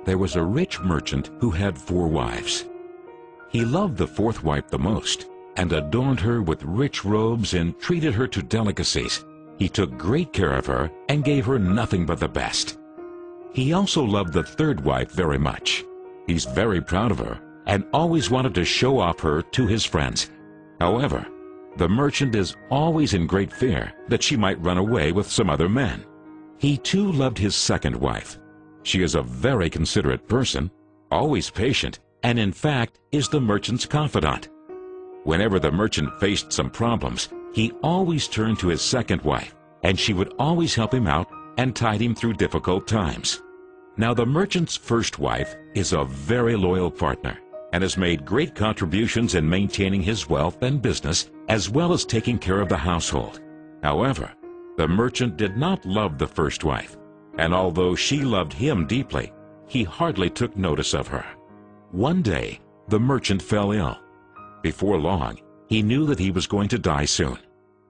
there was a rich merchant who had 4 wives. He loved the 4th wife the most, and adorned her with rich robes and treated her to delicacies. He took great care of her and gave her nothing but the best. He also loved the 3rd wife very much. He's very proud of her and always wanted to show off her to his friends. However, the merchant is always in great fear that she might run away with some other man. He too loved his 2nd wife. She is a very considerate person, always patient, and in fact is the merchant's confidant. Whenever the merchant faced some problems, he always turned to his 2nd wife, and she would always help him out and tide him through difficult times. Now the merchant's 1st wife is a very loyal partner and has made great contributions in maintaining his wealth and business as well as taking care of the household. However, the merchant did not love the 1st wife, and although she loved him deeply, he hardly took notice of her. One day, the merchant fell ill. Before long, he knew that he was going to die soon.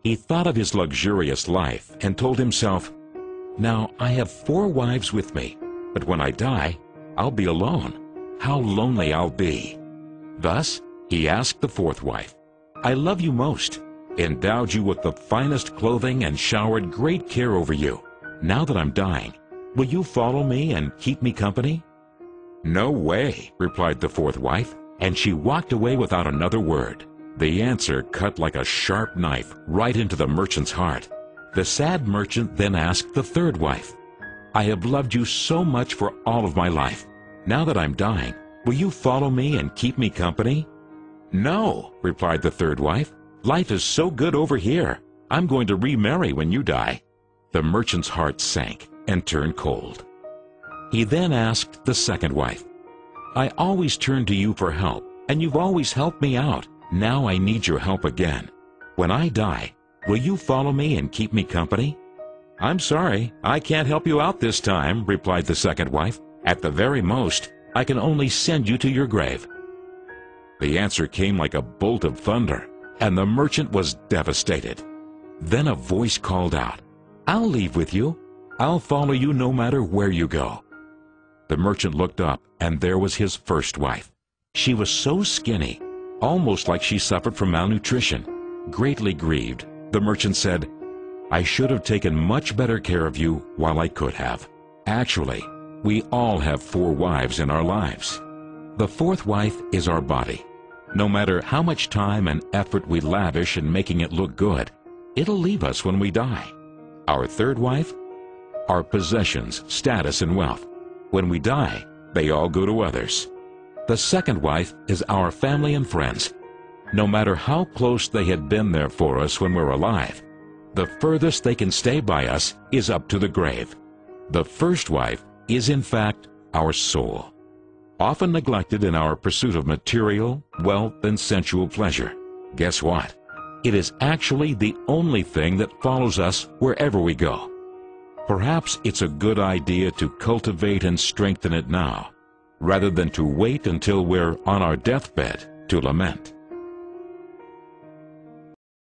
He thought of his luxurious life and told himself, "Now I have 4 wives with me, but when I die, I'll be alone. How lonely I'll be." Thus, he asked the 4th wife, "I love you most, endowed you with the finest clothing and showered great care over you. Now that I'm dying, will you follow me and keep me company?" "No way," replied the 4th wife, and she walked away without another word. The answer cut like a sharp knife right into the merchant's heart. The sad merchant then asked the 3rd wife, "I have loved you so much for all of my life. Now that I'm dying, will you follow me and keep me company?" "No," replied the 3rd wife. "Life is so good over here. I'm going to remarry when you die." The merchant's heart sank and turned cold. He then asked the 2nd wife, "I always turn to you for help, and you've always helped me out. Now I need your help again. When I die, will you follow me and keep me company?" "I'm sorry, I can't help you out this time," replied the 2nd wife. "At the very most, I can only send you to your grave." The answer came like a bolt of thunder, and the merchant was devastated. Then a voice called out, "I'll leave with you. I'll follow you no matter where you go." The merchant looked up, and there was his 1st wife. She was so skinny, almost like she suffered from malnutrition. Greatly grieved, the merchant said, "I should have taken much better care of you while I could have." Actually, we all have 4 wives in our lives. The 4th wife is our body. No matter how much time and effort we lavish in making it look good, it'll leave us when we die. Our 3rd wife? Our possessions, status, and wealth. When we die, they all go to others. The 2nd wife is our family and friends. No matter how close they had been there for us when we're alive, the furthest they can stay by us is up to the grave. The 1st wife is in fact our soul, often neglected in our pursuit of material, wealth, and sensual pleasure. Guess what? It is actually the only thing that follows us wherever we go. Perhaps it's a good idea to cultivate and strengthen it now, rather than to wait until we're on our deathbed to lament.